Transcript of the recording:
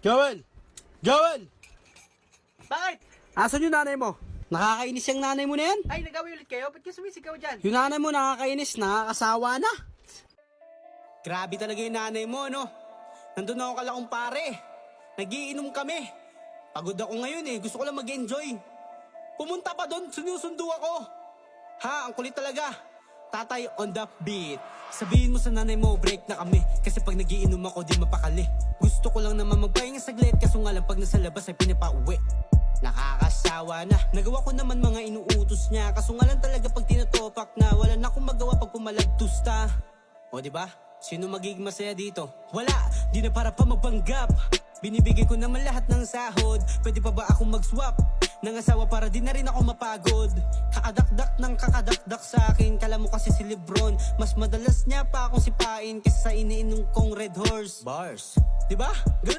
Joel! Joel! Bakit? Asan yung nanay mo? Nakakainis yung nanay mo na yan. Ay, nag-away ulit kayo? Ba't ka sumisigaw dyan? Yung nanay mo nakakainis, nakakasawa na. Grabe talaga yung nanay mo, no? Nandun ako kalakong pare. Nagiinom kami. Pagod ako ngayon eh, gusto ko lang mag-enjoy. Pumunta pa doon, sinusundo ako. Ha, ang kulit talaga. Tatay on the beat. Sabihin mo sa nanay mo, break na kami. Kasi pag nagiinom ako, di mapakali. Gusto ko lang naman magpahinga saglit. Kaso nga lang pag nasa labas ay pinapauwi. Nakakasawa na. Nagawa ko naman mga inuutos niya. Kaso nga lang talaga pag tinatopak na. Wala na akong magawa pag pumalagtus ta. O diba? Sino magiging masaya dito? Wala, di na para pa magpanggap. Binibigay ko naman lahat ng sahod. Pwede pa ba akong mag-swap ng asawa para di na rin ako mapagod? Kakadakdak ng kakadakdak sa akin. Kala mo kasi si Lebron, mas madalas niya pa akong sipain kaysa sa iniinom kong Red Horse Bars. Diba? Ganun